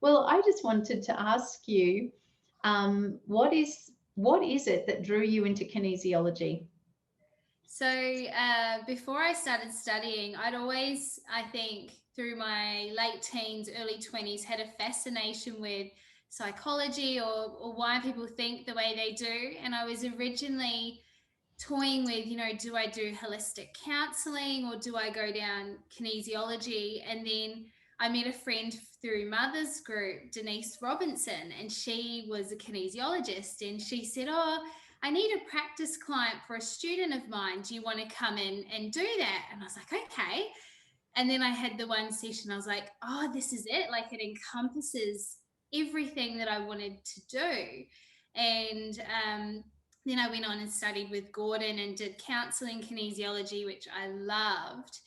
Well, I just wanted to ask you, what is it that drew you into kinesiology? So before I started studying, I'd always, I think, through my late teens, early 20s, had a fascination with psychology or why people think the way they do. And I was originally toying with, do I do holistic counseling or do I go down kinesiology? And then I met a friend through Mother's Group, Denise Robinson, and she was a kinesiologist. And she said, "Oh, I need a practice client for a student of mine. Do you want to come in and do that?" And I was like, "Okay." And then I had the one session, I was like, "Oh, this is it." Like it encompasses everything that I wanted to do. And then I went on and studied with Gordon and did counseling kinesiology, which I loved.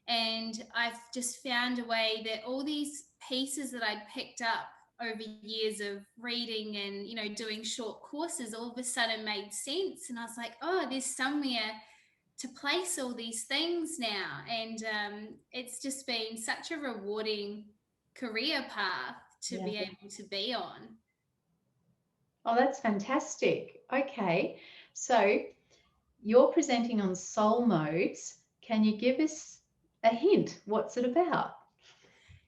And I've just found a way that all these pieces that I'd picked up over years of reading and doing short courses all of a sudden made sense. And I was like, oh, there's somewhere to place all these things now. And it's just been such a rewarding career path to Yeah. be able to be on. Oh, that's fantastic. Okay. So you're presenting on soul modes. Can you give us a hint? What's it about?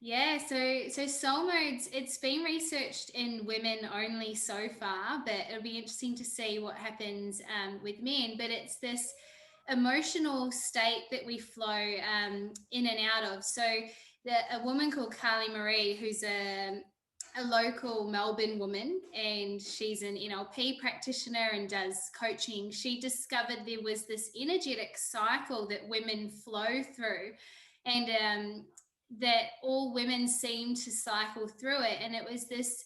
Yeah, so soul modes, it's been researched in women only so far, but it'll be interesting to see what happens with men. But it's this emotional state that we flow in and out of. So a woman called Carly Marie, who's a local Melbourne woman, and she's an NLP practitioner and does coaching. She discovered there was this energetic cycle that women flow through. And that all women seem to cycle through it. And it was this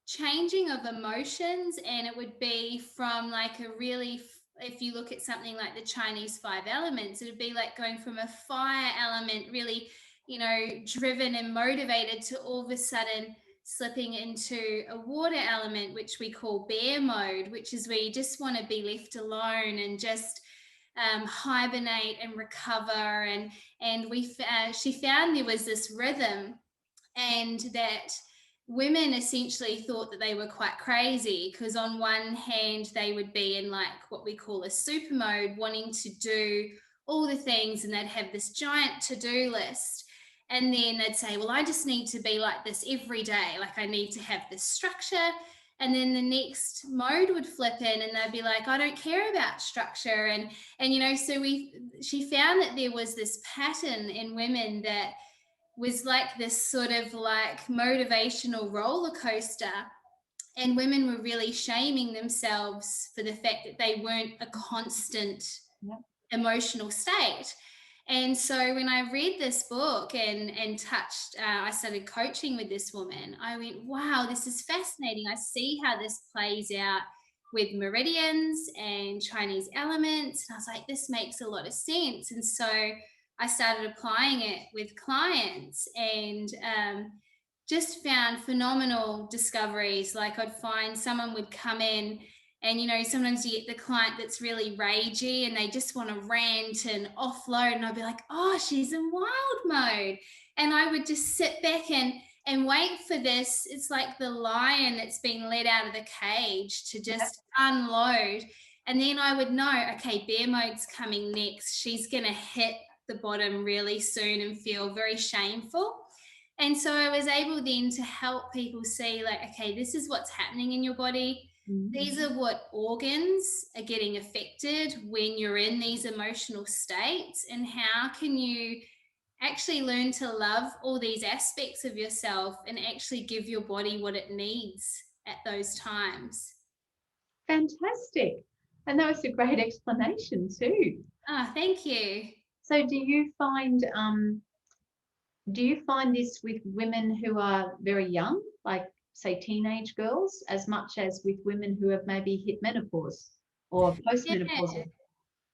changing of emotions, and it would be from like a really, if you look at something like the Chinese five elements, it would be like going from a fire element, really, driven and motivated, to all of a sudden slipping into a water element, which we call bear mode, which is where you just want to be left alone and just hibernate and recover. And she found there was this rhythm, and that women essentially thought that they were quite crazy, because on one hand they would be in like what we call a super mode, wanting to do all the things, and they'd have this giant to-do list. And then they'd say, well, I just need to be like this every day, like I need to have this structure. And then the next mode would flip in, and they'd be like, I don't care about structure. And so she found that there was this pattern in women that was like this sort of like motivational roller coaster. And women were really shaming themselves for the fact that they weren't a constant Yeah. emotional state. And so when I read this book and touched, I started coaching with this woman, I went, wow, this is fascinating. I see how this plays out with meridians and Chinese elements. And I was like, this makes a lot of sense. And so I started applying it with clients, and just found phenomenal discoveries. Like I'd find someone would come in, and sometimes you get the client that's really ragey and they just want to rant and offload, and I'd be like, oh, she's in wild mode. And I would just sit back and wait for this. It's like the lion that's been let out of the cage to just unload. And then I would know, okay, bear mode's coming next. She's going to hit the bottom really soon and feel very shameful. And so I was able then to help people see, like, okay, this is what's happening in your body. These are what organs are getting affected when you're in these emotional states, and how can you actually learn to love all these aspects of yourself and actually give your body what it needs at those times. Fantastic. And that was a great explanation too. Ah, thank you. So do you find this with women who are very young, like say teenage girls, as much as with women who have maybe hit menopause or Yeah. postmenopausal?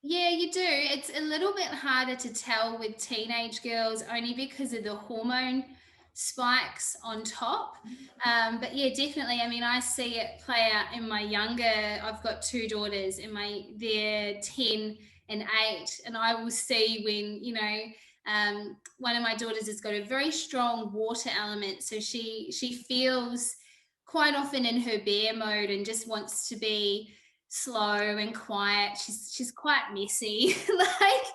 Yeah, you do. It's a little bit harder to tell with teenage girls, only because of the hormone spikes on top. But yeah, definitely. I mean, I see it play out in my younger. I've got two daughters, and they're 10 and 8, and I will see when One of my daughters has got a very strong water element, so she feels quite often in her bear mode and just wants to be slow and quiet. She's quite messy, like.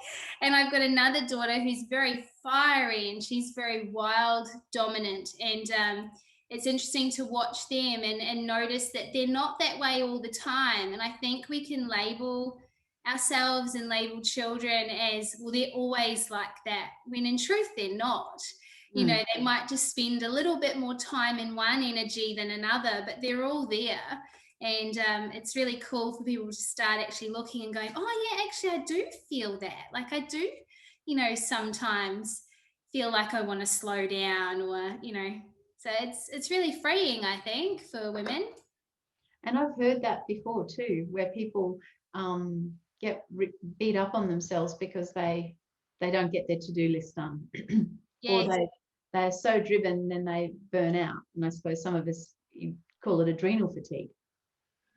And I've got another daughter who's very fiery and she's very wild, dominant, and it's interesting to watch them and notice that they're not that way all the time. And I think we can label ourselves and label children as, well, they're always like that, when in truth they're not. You know, they might just spend a little bit more time in one energy than another, but they're all there. And it's really cool for people to start actually looking and going, oh yeah, actually I do feel that. Like I do, you know, sometimes feel like I want to slow down, or, you know, so it's really freeing, I think, for women. And I've heard that before too, where people get beat up on themselves because they don't get their to-do list done, or Yes. they're so driven, then they burn out. And I suppose some of us, you call it adrenal fatigue.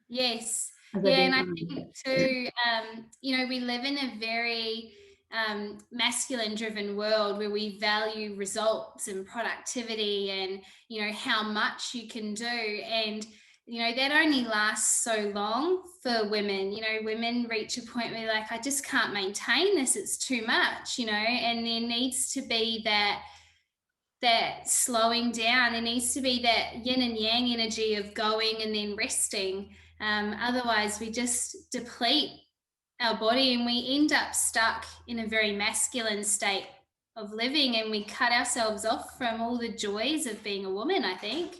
Yes. As Yeah, I've and I been think too, you know, we live in a very masculine driven world where we value results and productivity and, you know, how much you can do. And, you know, that only lasts so long for women. You know, women reach a point where like, I just can't maintain this. It's too much, you know, and there needs to be that slowing down. There needs to be that yin and yang energy of going and then resting. Otherwise, we just deplete our body and we end up stuck in a very masculine state of living, and we cut ourselves off from all the joys of being a woman, I think.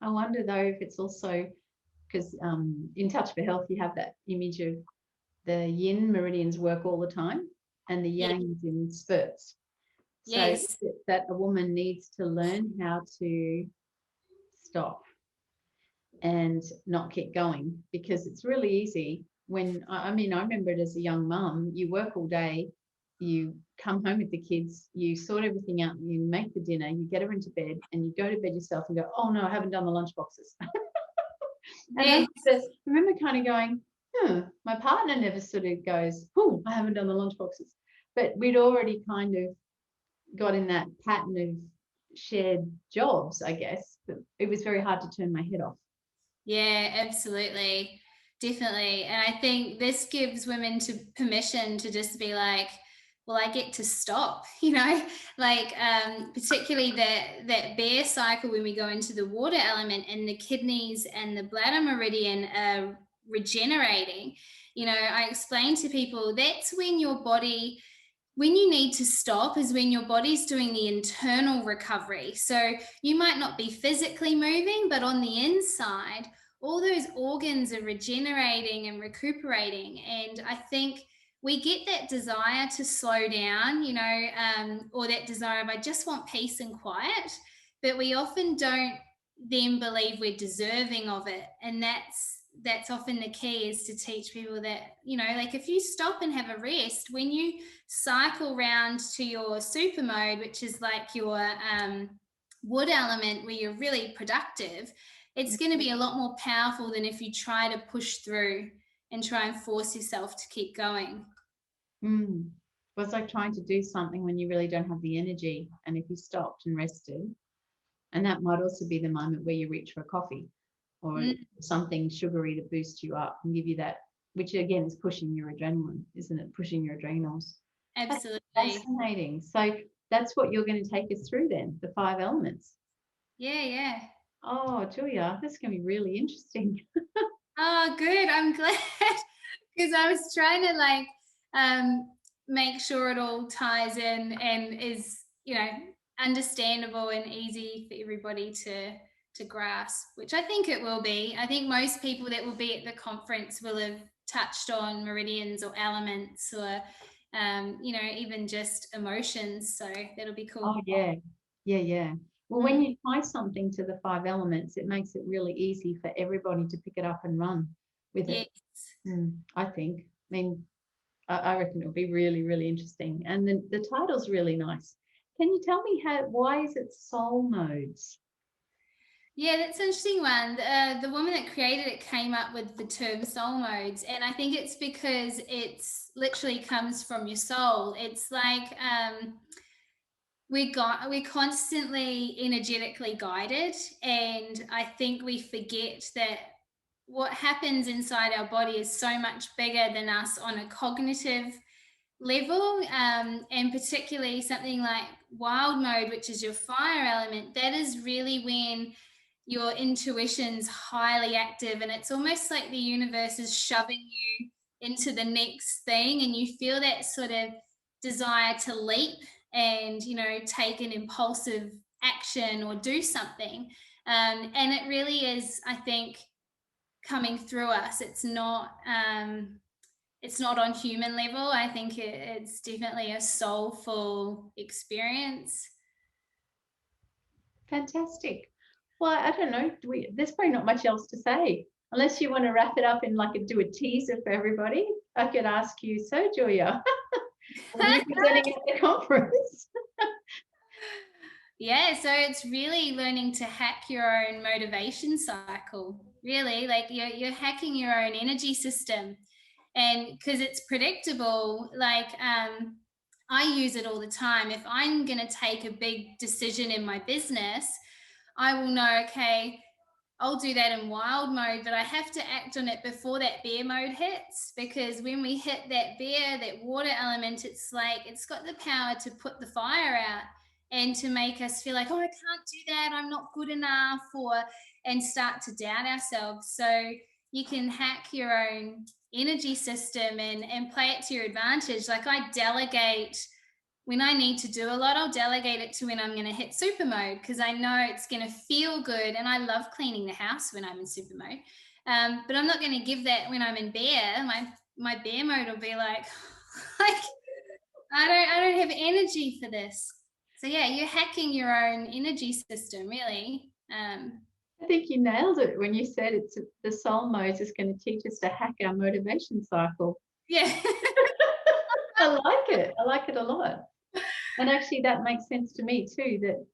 I wonder though if it's also because in Touch for Health you have that image of the yin meridians work all the time and the Yeah. yang is in spurts. So Yes. that a woman needs to learn how to stop and not keep going, because it's really easy when, I mean, I remember it as a young mum, you work all day, you come home with the kids, you sort everything out, you make the dinner, you get her into bed, and you go to bed yourself and go, oh no, I haven't done the lunch boxes. And Yes. I remember kind of going, my partner never sort of goes, oh, I haven't done the lunch boxes. But we'd already kind of got in that pattern of shared jobs, I guess. But it was very hard to turn my head off. Yeah, absolutely. Definitely. And I think this gives women to permission to just be like, well, I get to stop, you know, like particularly that bear cycle when we go into the water element and the kidneys and the bladder meridian are regenerating. You know, I explain to people that's when your body, when you need to stop is when your body's doing the internal recovery. So you might not be physically moving, but on the inside, all those organs are regenerating and recuperating. And I think we get that desire to slow down, you know, or that desire of, I just want peace and quiet, but we often don't then believe we're deserving of it. And that's often the key, is to teach people that, you know, like if you stop and have a rest, when you cycle round to your super mode, which is like your wood element where you're really productive, it's going to be a lot more powerful than if you try to push through and try and force yourself to keep going. Well, it's like trying to do something when you really don't have the energy. And if you stopped and rested, and that might also be the moment where you reach for a coffee or something sugary to boost you up and give you that, which again is pushing your adrenaline, isn't it? Pushing your adrenals. Absolutely. That's fascinating. So that's what you're going to take us through then, the 5 elements. Yeah. Oh, Julia, this is going to be really interesting. Oh, good. I'm glad, because I was trying to like make sure it all ties in and is, you know, understandable and easy for everybody to grasp, which I think it will be. I think most people that will be at the conference will have touched on meridians or elements or you know, even just emotions. So that'll be cool. Oh, yeah. Well, when you tie something to the 5 elements, it makes it really easy for everybody to pick it up and run with it. Yes. I think. I mean, I reckon it'll be really, really interesting. And the title's really nice. Can you tell me why is it soul modes? Yeah, that's an interesting one. The woman that created it came up with the term soul modes, and I think it's because it's literally comes from your soul. It's like we're constantly energetically guided, and I think we forget that what happens inside our body is so much bigger than us on a cognitive level, and particularly something like wild mode, which is your fire element. That is really when your intuition's highly active, and it's almost like the universe is shoving you into the next thing, and you feel that sort of desire to leap and, you know, take an impulsive action or do something. And it really is, I think, coming through us. It's not on human level. I think it's definitely a soulful experience. Fantastic. Well, I don't know. There's probably not much else to say. Unless you want to wrap it up in like do a teaser for everybody, I could ask you, so Julia, what are you presenting at the conference? Yeah, so it's really learning to hack your own motivation cycle. Really, like you're hacking your own energy system, and because it's predictable. Like I use it all the time. If I'm going to take a big decision in my business, I will know, okay, I'll do that in wild mode, but I have to act on it before that bear mode hits, because when we hit that bear, that water element, it's like it's got the power to put the fire out and to make us feel like, oh, I can't do that, I'm not good enough, or and start to doubt ourselves. So you can hack your own energy system and play it to your advantage. Like I delegate when I need to do a lot. I'll delegate it to when I'm going to hit super mode, because I know it's going to feel good. And I love cleaning the house when I'm in super mode. But I'm not going to give that when I'm in bear. My bear mode will be like, like I don't have energy for this. So yeah, you're hacking your own energy system, really. I think you nailed it when you said it's the soul mode is going to teach us to hack our motivation cycle. Yeah. I like it. I like it a lot. And actually, that makes sense to me too. That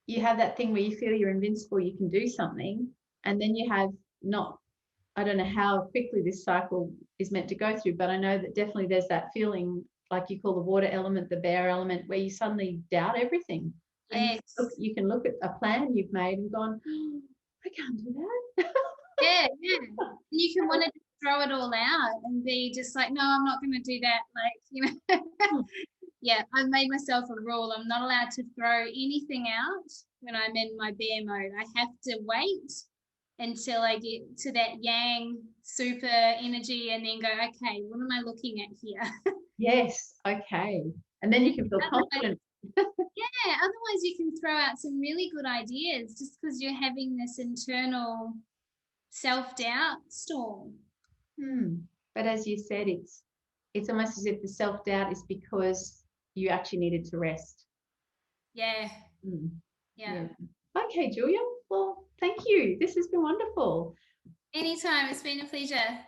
you have that thing where you feel you're invincible, you can do something, and then you have not. I don't know how quickly this cycle is meant to go through, but I know that definitely there's that feeling, like you call the water element, the bear element, where you suddenly doubt everything, and Yes. you can look at a plan you've made and gone, oh, I can't do that. Yeah, yeah. You can want to throw it all out and be just like, no, I'm not going to do that. Like, you know, yeah, I've made myself a rule. I'm not allowed to throw anything out when I'm in my bear mode. I have to wait until I get to that yang super energy and then go, okay, what am I looking at here? Yes, okay. And then you can feel Otherwise, confident. yeah, otherwise you can throw out some really good ideas just because you're having this internal self-doubt storm. But as you said, it's almost as if the self-doubt is because you actually needed to rest. Yeah, Hmm. yeah. Yeah. Okay, Julia. Well, thank you. This has been wonderful. Anytime. It's been a pleasure.